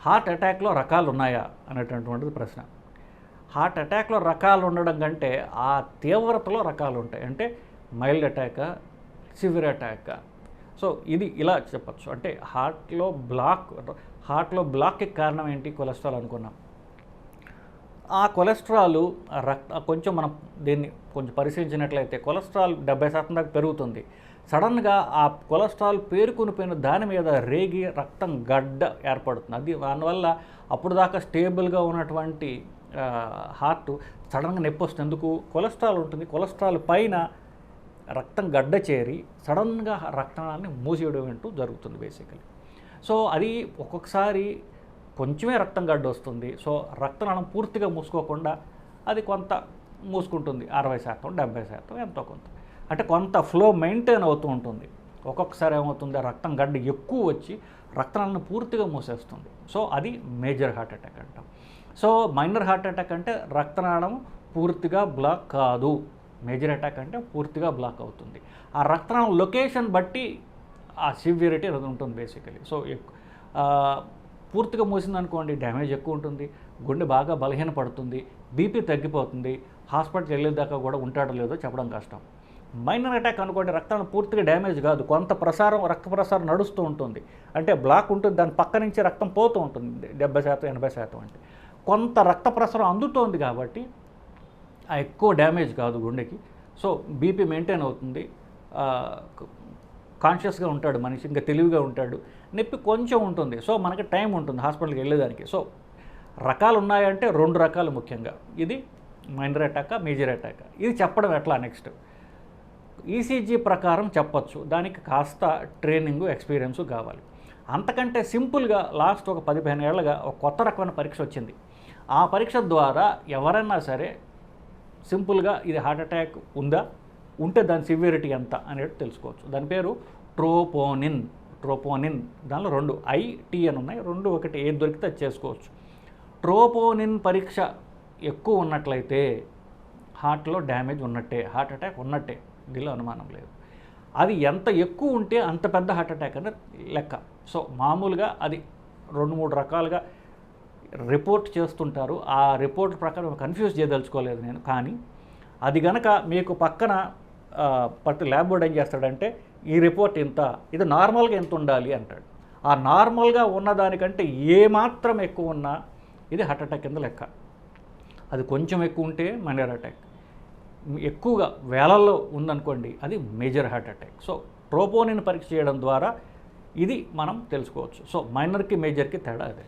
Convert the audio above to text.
Heart అటాక్లో రకాలు ఉన్నాయా అనేటటువంటిది ప్రశ్న. హార్ట్ అటాక్లో రకాలు ఉండడం కంటే ఆ తీవ్రతలో రకాలు ఉంటాయి. అంటే మైల్డ్ అటాకా, సివియర్ అటాకా. సో ఇది ఇలా చెప్పచ్చు. అంటే హార్ట్లో బ్లాక్కి కారణం ఏంటి? కొలెస్ట్రాల్ అనుకున్నాం. ఆ కొలెస్ట్రాల్ కొంచెం మనం దీన్ని కొంచెం పరిశీలించినట్లయితే కొలెస్ట్రాల్ 70% దాకా పెరుగుతుంది. సడన్గా ఆ కొలెస్ట్రాల్ పేరుకునిపోయిన దాని మీద రేగి రక్తం గడ్డ ఏర్పడుతుంది. దానివల్ల అప్పుడు దాకా స్టేబుల్గా ఉన్నటువంటి హార్ట్ సడన్గా నొప్పి వస్తుంది. ఎందుకు? కొలెస్ట్రాల్ ఉంటుంది. కొలెస్ట్రాల్ పైన రక్తం గడ్డ చేరి సడన్గా రక్తనాళాన్ని మూసేయడం అంటూ జరుగుతుంది బేసికలీ. సో అది ఒక్కొక్కసారి కొంచెమే రక్తం గడ్డ వస్తుంది. సో రక్తనాళం పూర్తిగా మూసుకోకుండా అది కొంత మూసుకుంటుంది. 60%, 70% ఎంతో కొంత. అంటే కొంత ఫ్లో మెయింటైన్ అవుతూ ఉంటుంది. ఒక్కొక్కసారి ఏమవుతుంది, రక్తం గడ్డ ఎక్కువ వచ్చి రక్తనాళాన్ని పూర్తిగా మూసేస్తుంది. సో అది మేజర్ హార్ట్ అటాక్ అంటాం. సో మైనర్ హార్ట్ అటాక్ అంటే రక్తనాళం పూర్తిగా బ్లాక్ కాదు. మేజర్ అటాక్ అంటే పూర్తిగా బ్లాక్ అవుతుంది. ఆ రక్తనాళం లొకేషన్ బట్టి ఆ సివియరిటీ అది ఉంటుంది బేసికలీ. సో పూర్తిగా మూసిందనుకోండి డ్యామేజ్ ఎక్కువ ఉంటుంది, గుండె బాగా బలహీనపడుతుంది, బీపీ తగ్గిపోతుంది, హాస్పిటల్కి వెళ్ళేదాకా కూడా ఉంటాడో లేదో చెప్పడం కష్టం. మైనర్ అటాక్ అనుకోండి, రక్తం పూర్తిగా డ్యామేజ్ కాదు, కొంత రక్త ప్రసారం నడుస్తూ ఉంటుంది. అంటే బ్లాక్ ఉంటుంది, దాని పక్క నుంచి రక్తం పోతూ ఉంటుంది 70%, 80%. అంటే కొంత రక్త ప్రసారం అందుతోంది కాబట్టి ఆ ఎక్కువ డ్యామేజ్ కాదు గుండెకి. సో బీపీ మెయింటైన్ అవుతుంది, కాన్షియస్గా ఉంటాడు మనిషి, ఇంకా తెలివిగా ఉంటాడు, నొప్పి కొంచెం ఉంటుంది. సో మనకి టైం ఉంటుంది హాస్పిటల్కి వెళ్ళేదానికి. సో రకాలు ఉన్నాయంటే 2 రకాలు ముఖ్యంగా. ఇది మైనర్ అటాకా, మేజర్ అటాకా. ఇది చెప్పడం ఎట్లా? నెక్స్ట్ ఈసీజీ ప్రకారం చెప్పచ్చు. దానికి కాస్త ట్రైనింగు, ఎక్స్పీరియన్సు కావాలి. అంతకంటే సింపుల్గా లాస్ట్ ఒక 15 ఏళ్ళగా ఒక కొత్త రకమైన పరీక్ష వచ్చింది. ఆ పరీక్ష ద్వారా ఎవరైనా సరే సింపుల్గా ఇది హార్ట్ అటాక్ ఉందా, ఉంటే దాని సివియరిటీ ఎంత అనేది తెలుసుకోవచ్చు. దాని పేరు ట్రోపోనిన్. దానిలో 2 IT అని ఉన్నాయి, 2 ఒకటి ఏది దొరికితే అది చేసుకోవచ్చు. ట్రోపోనిన్ పరీక్ష ఎక్కువ ఉన్నట్లయితే హార్ట్లో డ్యామేజ్ ఉన్నట్టే, హార్ట్ అటాక్ ఉన్నట్టే, దీనిలో అనుమానం లేదు. అది ఎంత ఎక్కువ ఉంటే అంత పెద్ద హార్ట్ అటాక్ అనేది లెక్క. సో మామూలుగా అది 2-3 రకాలుగా రిపోర్ట్ చేస్తుంటారు. ఆ రిపోర్ట్ ప్రకారం కన్ఫ్యూజ్ చేయదలుచుకోలేదు నేను. కానీ అది గనక మీకు పక్కన ప్రతి ల్యాబ్ బోర్డ్ ఏం చేస్తాడంటే ఈ రిపోర్ట్ ఇంత, ఇది నార్మల్గా ఎంత ఉండాలి అంటాడు. ఆ నార్మల్గా ఉన్నదానికంటే ఏమాత్రం ఎక్కువ ఉన్నా ఇది హార్ట్ అటాక్ కింద లెక్క. అది కొంచెం ఎక్కువ ఉంటే మైనర్ అటాక్, ఎక్కువగా వేలల్లో ఉందనుకోండి అది major heart attack. So troponin పరీక్ష చేయడం ద్వారా ఇది మనం తెలుసుకోవచ్చు. సో మైనర్కి మేజర్కి తేడా అదే.